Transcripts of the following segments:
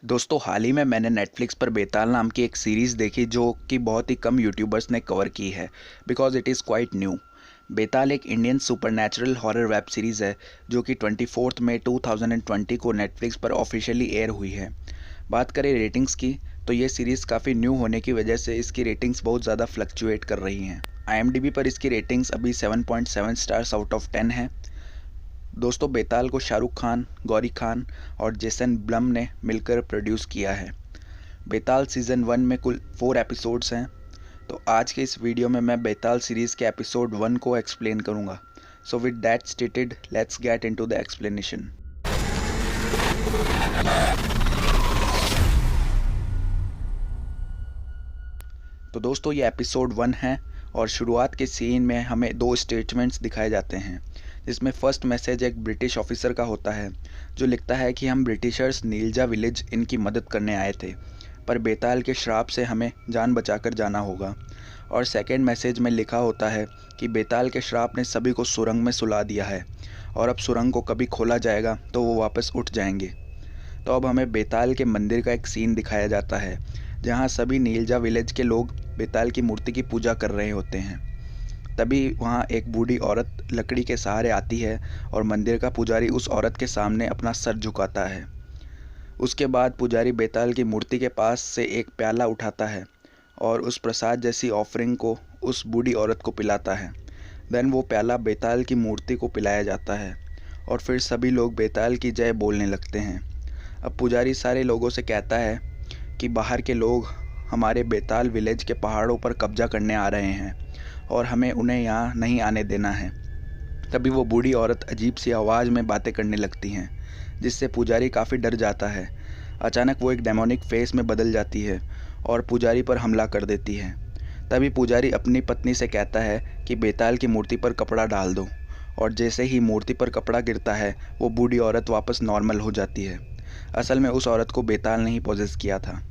दोस्तों हाल ही में मैंने नेटफ्लिक्स पर बेताल नाम की एक सीरीज़ देखी जो कि बहुत ही कम यूट्यूबर्स ने कवर की है because it is quite new. Betaal एक Indian supernatural horror web series है जो कि 24 मई 2020 को नेटफ्लिक्स पर ऑफिशियली एयर हुई है। बात करें रेटिंग्स की तो ये सीरीज़ काफ़ी न्यू होने की वजह से इसकी रेटिंग्स बहुत ज़्यादा फ्लक्चुएट कर रही हैं। IMDb पर इसकी रेटिंग्स अभी 7.7 स्टार्स आउट ऑफ 10 है। दोस्तों बेताल को शाहरुख खान, गौरी खान और जेसन ब्लम ने मिलकर प्रोड्यूस किया है। बेताल सीज़न 1 में कुल 4 एपिसोड्स हैं। तो आज के इस वीडियो में मैं बेताल सीरीज़ के एपिसोड 1 को एक्सप्लेन करूंगा। So with that stated let's get into the explanation. तो दोस्तों ये एपिसोड 1 है और शुरुआत के सीन में हमें 2 स्टेटमेंट्स दिखाए जाते हैं, जिसमें फर्स्ट मैसेज एक ब्रिटिश ऑफिसर का होता है जो लिखता है कि हम ब्रिटिशर्स नीलजा विलेज इनकी मदद करने आए थे, पर बेताल के श्राप से हमें जान बचाकर जाना होगा। और सेकंड मैसेज में लिखा होता है कि बेताल के श्राप ने सभी को सुरंग में सुला दिया है और अब सुरंग को कभी खोला जाएगा तो वो वापस उठ जाएंगे। तो अब हमें बेताल के मंदिर का एक सीन दिखाया जाता है जहाँ सभी नीलजा विलेज के लोग बेताल की मूर्ति की पूजा कर रहे होते हैं। तभी वहाँ एक बूढ़ी औरत लकड़ी के सहारे आती है और मंदिर का पुजारी उस औरत के सामने अपना सर झुकाता है। उसके बाद पुजारी बेताल की मूर्ति के पास से एक प्याला उठाता है और उस प्रसाद जैसी ऑफरिंग को उस बूढ़ी औरत को पिलाता है। देन वो प्याला बेताल की मूर्ति को पिलाया जाता है और फिर सभी लोग बेताल की जय बोलने लगते हैं। अब पुजारी सारे लोगों से कहता है कि बाहर के लोग हमारे बेताल विलेज के पहाड़ों पर कब्जा करने आ रहे हैं और हमें उन्हें यहाँ नहीं आने देना है। तभी वो बूढ़ी औरत अजीब सी आवाज़ में बातें करने लगती हैं, जिससे पुजारी काफ़ी डर जाता है। अचानक वो एक डेमोनिक फेस में बदल जाती है और पुजारी पर हमला कर देती है। तभी पुजारी अपनी पत्नी से कहता है कि बेताल की मूर्ति पर कपड़ा डाल दो, और जैसे ही मूर्ति पर कपड़ा गिरता है वो बूढ़ी औरत वापस नॉर्मल हो जाती है। असल में उस औरत को बेताल ने ही पॉजेस किया था।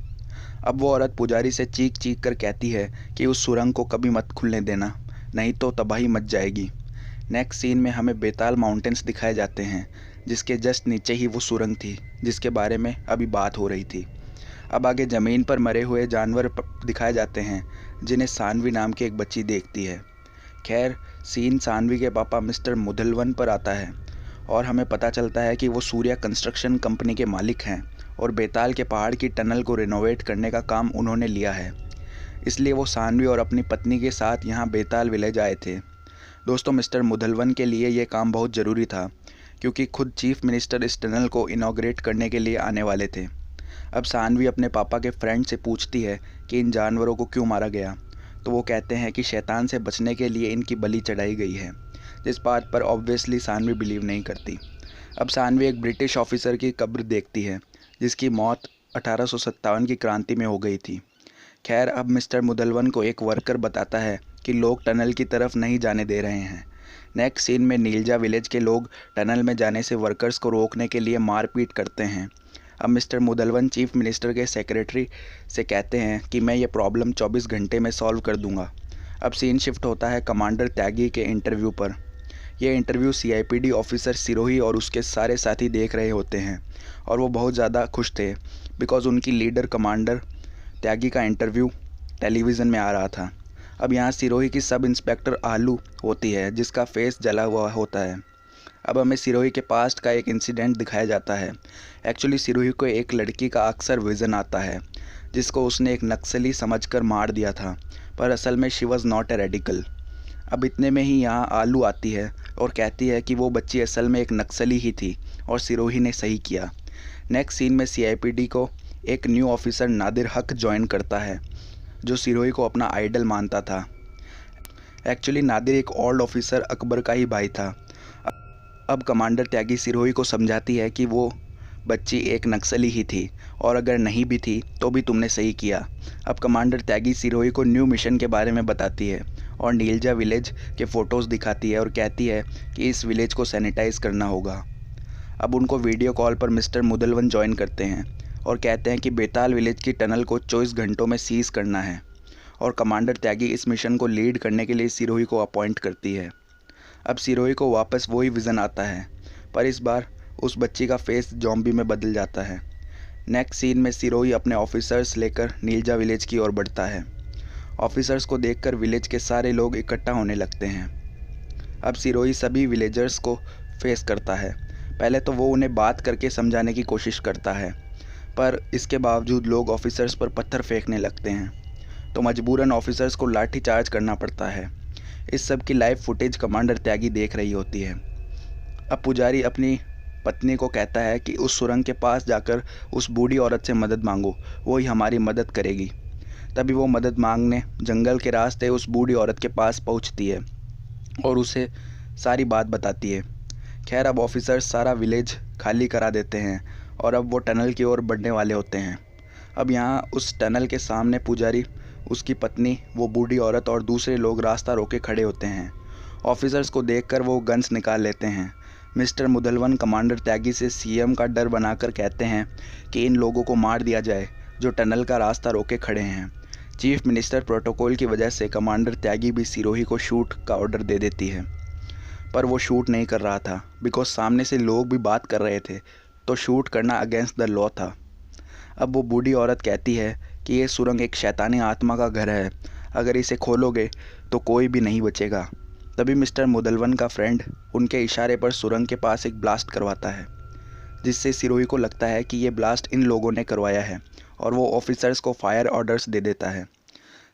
अब वो औरत पुजारी से चीख चीख कर कहती है कि उस सुरंग को कभी मत खुलने देना, नहीं तो तबाही मच जाएगी। नेक्स्ट सीन में हमें बेताल माउंटेन्स दिखाए जाते हैं, जिसके जस्ट नीचे ही वो सुरंग थी जिसके बारे में अभी बात हो रही थी। अब आगे ज़मीन पर मरे हुए जानवर दिखाए जाते हैं जिन्हें सानवी नाम की एक बच्ची देखती है। खैर सीन सानवी के पापा मिस्टर मुदलवन पर आता है और हमें पता चलता है कि वो सूर्या कंस्ट्रक्शन कंपनी के मालिक हैं और बेताल के पहाड़ की टनल को रिनोवेट करने का काम उन्होंने लिया है। इसलिए वो सानवी और अपनी पत्नी के साथ यहाँ बेताल विलेज आए थे। दोस्तों मिस्टर मुदलवन के लिए ये काम बहुत ज़रूरी था क्योंकि खुद चीफ मिनिस्टर इस टनल को इनॉग्रेट करने के लिए आने वाले थे। अब सानवी अपने पापा के फ्रेंड से पूछती है कि इन जानवरों को क्यों मारा गया, तो वो कहते हैं कि शैतान से बचने के लिए इनकी बलि चढ़ाई गई है, जिस बात पर ऑब्वियसली सानवी बिलीव नहीं करती। अब सानवी एक ब्रिटिश ऑफिसर की कब्र देखती है जिसकी मौत 1857 की क्रांति में हो गई थी। खैर अब मिस्टर मुदलवन को एक वर्कर बताता है कि लोग टनल की तरफ नहीं जाने दे रहे हैं। नेक्स्ट सीन में नीलजा विलेज के लोग टनल में जाने से वर्कर्स को रोकने के लिए मारपीट करते हैं। अब मिस्टर मुदलवन चीफ मिनिस्टर के सेक्रेटरी से कहते हैं कि मैं ये प्रॉब्लम 24 घंटे में सॉल्व कर दूंगा। अब सीन शिफ्ट होता है कमांडर त्यागी के इंटरव्यू पर। यह इंटरव्यू CIPD ऑफिसर सिरोही और उसके सारे साथी देख रहे होते हैं और वो बहुत ज़्यादा खुश थे बिकॉज़ उनकी लीडर कमांडर त्यागी का इंटरव्यू टेलीविज़न में आ रहा था। अब यहाँ सिरोही की सब इंस्पेक्टर आलू होती है जिसका फेस जला हुआ होता है। अब हमें सिरोही के पास्ट का एक इंसिडेंट दिखाया जाता है। एक्चुअली सिरोही को एक लड़की का अक्सर विज़न आता है जिसको उसने एक नक्सली समझकर मार दिया था, पर असल में she was not a radical. अब इतने में ही यहाँ आलू आती है और कहती है कि वो बच्ची असल में एक नक्सली ही थी और सिरोही ने सही किया। नेक्स्ट सीन में CIPD को एक न्यू ऑफिसर नादिर हक ज्वाइन करता है जो सिरोही को अपना आइडल मानता था। एक्चुअली नादिर एक ओल्ड ऑफिसर अकबर का ही भाई था। अब कमांडर त्यागी सिरोही को समझाती है कि वो बच्ची एक नक्सली ही थी और अगर नहीं भी थी तो भी तुमने सही किया। अब कमांडर त्यागी सिरोही को न्यू मिशन के बारे में बताती है और नीलजा विलेज के फ़ोटोज़ दिखाती है और कहती है कि इस विलेज को सैनिटाइज़ करना होगा। अब उनको वीडियो कॉल पर मिस्टर मुदलवन ज्वाइन करते हैं और कहते हैं कि बेताल विलेज की टनल को 24 घंटों में सीज़ करना है और कमांडर त्यागी इस मिशन को लीड करने के लिए सिरोही को अपॉइंट करती है। अब सिरोही को वापस वही विज़न आता है, पर इस बार उस बच्ची का फेस जॉम्बी में बदल जाता है। नेक्स्ट सीन में सिरोही अपने ऑफिसर्स लेकर नीलजा विलेज की ओर बढ़ता है। ऑफिसर्स को देखकर विलेज के सारे लोग इकट्ठा होने लगते हैं। अब सिरोही सभी विलेजर्स को फेस करता है। पहले तो वो उन्हें बात करके समझाने की कोशिश करता है, पर इसके बावजूद लोग ऑफिसर्स पर पत्थर फेंकने लगते हैं, तो मजबूरन ऑफिसर्स को लाठी चार्ज करना पड़ता है। इस सब की लाइव फुटेज कमांडर त्यागी देख रही होती है। अब पुजारी अपनी पत्नी को कहता है कि उस सुरंग के पास जाकर उस बूढ़ी औरत से मदद मांगो, वो ही हमारी मदद करेगी। तभी वो मदद मांगने जंगल के रास्ते उस बूढ़ी औरत के पास पहुंचती है और उसे सारी बात बताती है। खैर, अब ऑफिसर्स सारा विलेज खाली करा देते हैं और अब वो टनल की ओर बढ़ने वाले होते हैं। अब यहाँ उस टनल के सामने पुजारी, उसकी पत्नी, वो बूढ़ी औरत और दूसरे लोग रास्ता रोके खड़े होते हैं। ऑफिसर्स को देखकर वो गन्स निकाल लेते हैं। मिस्टर मुदलवन कमांडर त्यागी से सीएम का डर बनाकर कहते हैं कि इन लोगों को मार दिया जाए जो टनल का रास्ता रोके खड़े हैं। चीफ मिनिस्टर प्रोटोकॉल की वजह से कमांडर त्यागी भी सिरोही को शूट का ऑर्डर दे देती है, पर वो शूट नहीं कर रहा था बिकॉज सामने से लोग भी बात कर रहे थे, तो शूट करना अगेंस्ट द लॉ था। अब वो बूढ़ी औरत कहती है कि ये सुरंग एक शैतानी आत्मा का घर है, अगर इसे खोलोगे तो कोई भी नहीं बचेगा। तभी मिस्टर मुदलवन का फ्रेंड उनके इशारे पर सुरंग के पास एक ब्लास्ट करवाता है, जिससे सिरोही को लगता है कि ये ब्लास्ट इन लोगों ने करवाया है और वो ऑफिसर्स को फायर ऑर्डर्स दे देता है।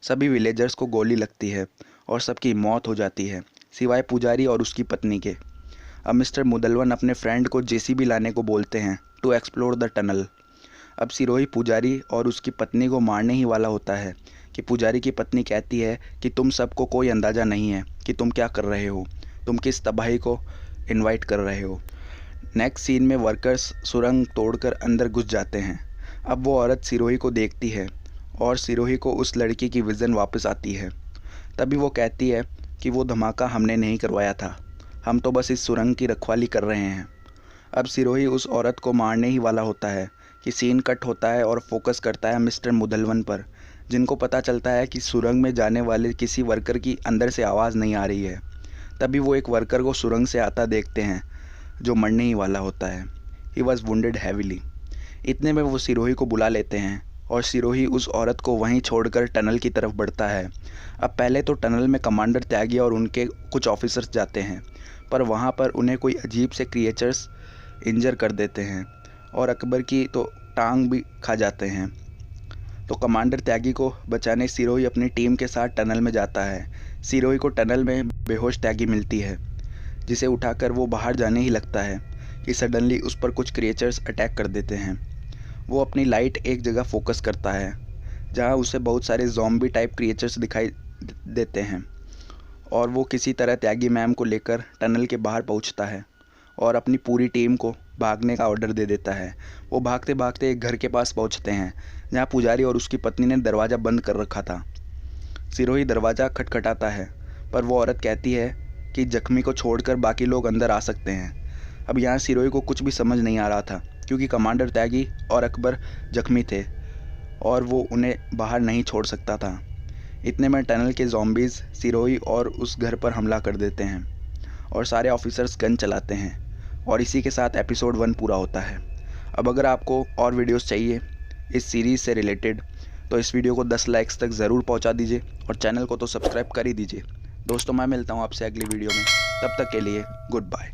सभी विलेजर्स को गोली लगती है और सबकी मौत हो जाती है, सिवाय पुजारी और उसकी पत्नी के। अब मिस्टर मुदलवन अपने फ्रेंड को जेसीबी लाने को बोलते हैं टू एक्सप्लोर द टनल। अब सिरोही पुजारी और उसकी पत्नी को मारने ही वाला होता है कि पुजारी की पत्नी कहती है कि तुम सबको कोई अंदाज़ा नहीं है कि तुम क्या कर रहे हो, तुम किस तबाही को इनवाइट कर रहे हो। नेक्स्ट सीन में वर्कर्स सुरंग तोड़कर अंदर घुस जाते हैं। अब वो औरत सिरोही को देखती है और सिरोही को उस लड़की की विज़न वापस आती है। तभी वो कहती है कि वो धमाका हमने नहीं करवाया था, हम तो बस इस सुरंग की रखवाली कर रहे हैं। अब सिरोही उस औरत को मारने ही वाला होता है कि सीन कट होता है और फोकस करता है मिस्टर मुदलवन पर, जिनको पता चलता है कि सुरंग में जाने वाले किसी वर्कर की अंदर से आवाज़ नहीं आ रही है। तभी वो एक वर्कर को सुरंग से आता देखते हैं जो मरने ही वाला होता है। He was wounded heavily. इतने में वो सिरोही को बुला लेते हैं और सिरोही उस औरत को वहीं छोड़कर टनल की तरफ बढ़ता है। अब पहले तो टनल में कमांडर त्यागी और उनके कुछ ऑफिसर्स जाते हैं, पर वहाँ पर उन्हें कोई अजीब से क्रिएचर्स इंजर कर देते हैं और अकबर की तो टांग भी खा जाते हैं। तो कमांडर त्यागी को बचाने सिरोही अपनी टीम के साथ टनल में जाता है। सिरोही को टनल में बेहोश त्यागी मिलती है, जिसे उठाकर वो बाहर जाने ही लगता है कि सडनली उस पर कुछ क्रिएचर्स अटैक कर देते हैं। वो अपनी लाइट एक जगह फोकस करता है जहाँ उसे बहुत सारे ज़ॉम्बी टाइप क्रिएचर्स दिखाई देते हैं और वो किसी तरह त्यागी मैम को लेकर टनल के बाहर पहुँचता है और अपनी पूरी टीम को भागने का ऑर्डर दे देता है। वो भागते भागते एक घर के पास पहुंचते हैं जहां पुजारी और उसकी पत्नी ने दरवाज़ा बंद कर रखा था। सिरोही दरवाज़ा खटखटाता है, पर वो औरत कहती है कि जख्मी को छोड़कर बाकी लोग अंदर आ सकते हैं। अब यहाँ सिरोही को कुछ भी समझ नहीं आ रहा था, क्योंकि कमांडर त्यागी और अकबर जख्मी थे और वो उन्हें बाहर नहीं छोड़ सकता था। इतने में टनल के ज़ॉम्बीज़ सिरोही और उस घर पर हमला कर देते हैं और सारे ऑफिसर्स गन चलाते हैं और इसी के साथ एपिसोड 1 पूरा होता है। अब अगर आपको और वीडियोस चाहिए इस सीरीज़ से रिलेटेड, तो इस वीडियो को 10 लाइक्स तक ज़रूर पहुंचा दीजिए और चैनल को तो सब्सक्राइब कर ही दीजिए। दोस्तों, मैं मिलता हूं आपसे अगली वीडियो में, तब तक के लिए गुड बाय।